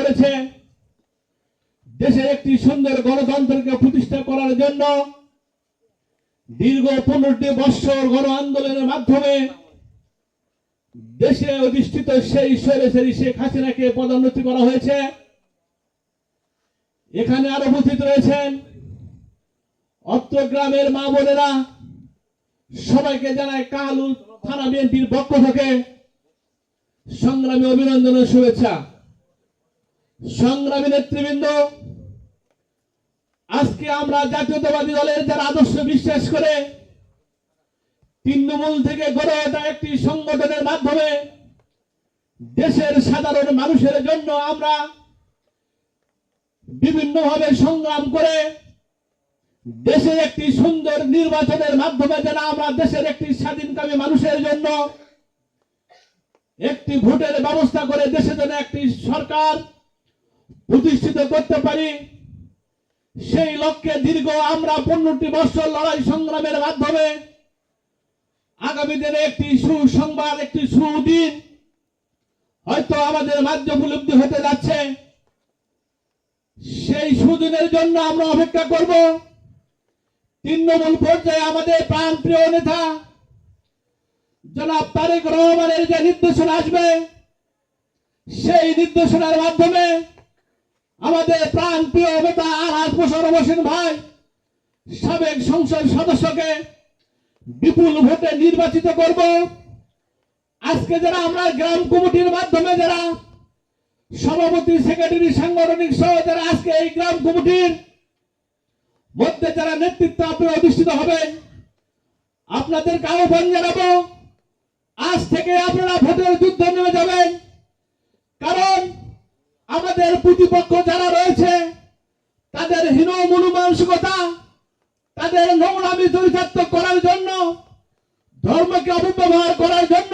করেছে দেশে একটি সুন্দর গণতন্ত্রকে প্রতিষ্ঠা করার জন্য দীর্ঘ 15টি বৎসর গণ আন্দোলনের মাধ্যমে দেশে অধিষ্ঠিত সেই স্বৈরাচারী শেখ হাসিনাকে পদোন্নতি করা হয়েছে। এখানে আরো উপস্থিত রয়েছেন অত্র গ্রামের মা বোনেরা, সবাইকে জানায় কালু থানা বিএনপির পক্ষ থেকে সংগ্রামী অভিনন্দন ও শুভেচ্ছা। সংগ্রামী নেতৃবৃন্দ, আজকে আমরা জাতীয়তাবাদী দলের যারা আদর্শ বিশ্বাস করে তৃণমূল থেকে গড়ে ওঠা একটি সংগঠনের মাধ্যমে দেশের সাধারণ মানুষের জন্য আমরা বিভিন্নভাবে সংগ্রাম করে দেশের একটি সুন্দর নির্বাচনের মাধ্যমে যেন আমরা দেশের একটি স্বাধীনকামী মানুষের জন্য একটি ভোটের ব্যবস্থা করে দেশের জন্য একটি সরকার প্রতিষ্ঠিত করতে পারি, সেই লক্ষ্যে দীর্ঘ আমরা 15টি বছর লড়াই সংগ্রামের মাধ্যমে আগামী দিনে একটি সুসংবাদ, একটি সুদিন হয়তো আমাদের মাঝে উপলব্ধি হতে যাচ্ছে। সেই সুদিনের জন্য আমরা অপেক্ষা করব। তৃণমূল পর্যায়ে আমাদের প্রাণপ্রিয় নেতা জনাব তারেক রহমানের যে নির্দেশনা আসবে, সেই নির্দেশনার মাধ্যমে আমাদের প্রাণপ্রিয় নেতা আলহাজ মোশাররফ হোসেন ভাই সাবেক সংসদ সদস্যকে বিপুল ভোটে নির্বাচিত করব। আজকে যারা আমরা গ্রাম কমিটির মাধ্যমে যারা সভাপতি, সেক্রেটারি, সাংগঠনিক সহ যারা আজকে এই গ্রাম কমিটির মধ্যে যারা নেতৃত্ব আপনারা অধিষ্ঠিত হবেন, আপনাদেরকে আহ্বান জানাবো, আজ থেকে আপনারা ভোটের যুদ্ধে নেমে যাবেন। কারণ আমাদের প্রতিপক্ষ যারা রয়েছে তাদের হীন মনোমানসিকতা, তাদের নোংরামি চরিতার্থ করার জন্য, ধর্মকে অপব্যবহার করার জন্য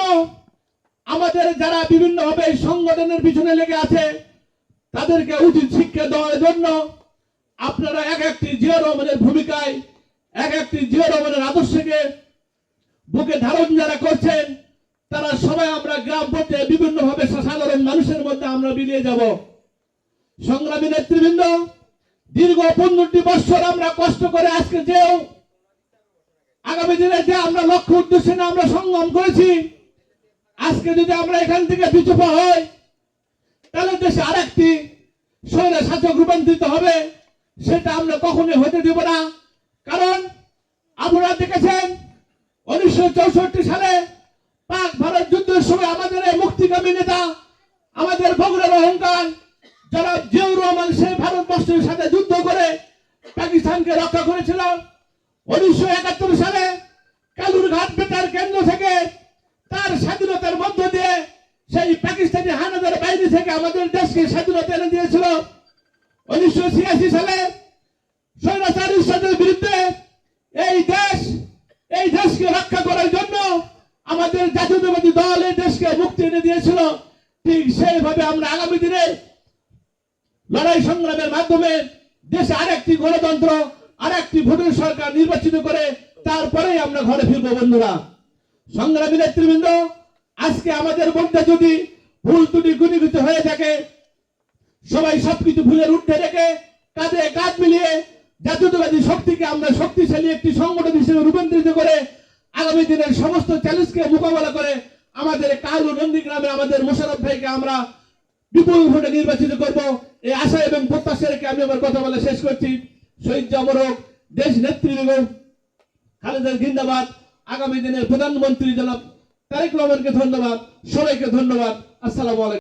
আমাদের যারা বিভিন্নভাবে সংগঠনের পিছনে লেগে আছে তাদেরকে উচিত শিক্ষা দেওয়ার জন্য আপনারা এক একটি জিয়া রহমানের ভূমিকায়, এক একটি জিয়া রহমানের আদর্শকে বুকে ধারণ যারা করছেন, তারা সবাই আমরা গ্রাম পর্যায়ে বিভিন্নভাবে সাধারণ মানুষের মধ্যে আমরা মিলিয়ে যাব। সংগ্রামী নেতৃবৃন্দ, দীর্ঘ 15টি বছর আমরা কষ্ট করে আজকে যে আগামী দিনে যে আমরা লক্ষ্য উদ্দেশ্যে আমরা সংগ্রাম করেছি, আজকে যদি আমরা এখান থেকে পিছু পা হই তাহলে দেশে আরেকটি স্বৈর শাসক রূপান্তরিত হবে, সেটা আমরা কখনোই হতে দেব না। কারণ আপনারা দেখেছেন 1964 সালে পাক ভারত যুদ্ধের সময় আমাদের এই মুক্তিকামী নেতা, আমাদের বগুড়ার অহংকার যারা জিয়াউর রহমান সেই ভারতবর্ষের সাথে যুদ্ধ করে পাকিস্তানকে রক্ষা করেছিল। 1971 সালে কালুরঘাট বেতার কেন্দ্র থেকে তার স্বাধীনতার মধ্য দিয়ে সেই পাকিস্তানি হানাদার বাহিনী থেকে আমাদের দেশকে স্বাধীনতা এনে দিয়েছিল। 1986 সালে স্বৈরাচারী শাসনের বিরুদ্ধে এই দেশকে রক্ষা করার জন্য আমাদের জাতীয়তাবাদী দল এই দেশকে মুক্তি এনে দিয়েছিল। ঠিক সেইভাবে আমরা আগামী দিনে লড়াই সংগ্রামের মাধ্যমে দেশে আরেকটি গণতন্ত্র, আরেকটি ভোটের সরকার নির্বাচিত করে তারপরেই আমরা ঘরে ফিরব। বন্ধুরা, সংগ্রামী নেতৃবৃন্দ, আজকে আমাদের মধ্যে যদি ভুল ত্রুটি গুণীভূত হয়ে থাকে, সবাই সবকিছু ভুলের ঊর্ধ্বে রেখে কাঁধে কাঁধ মিলিয়ে জাতীয়তাবাদী শক্তিকে আমরা শক্তিশালী একটি সংগঠন হিসেবে রূপান্তরিত করে আগামী দিনের সমস্ত চ্যালেঞ্জকে মোকাবেলা করে আমাদের কালু নন্দীগ্রামে আমাদের মোশাররফ ভাইকে আমরা বিপুল ভোটে নির্বাচিত করব, এই আশা এবং প্রত্যাশা রেখে আমি আমার কথা বলা শেষ করছি। শহীদ জামরক দেশ নেত্রী বেগম খালেদা জিন্দাবাদ। আগামী দিনের প্রধানমন্ত্রী জনাব তারেক রহমানকে ধন্যবাদ, সবাইকে ধন্যবাদ। আসসালামু আলাইকুম।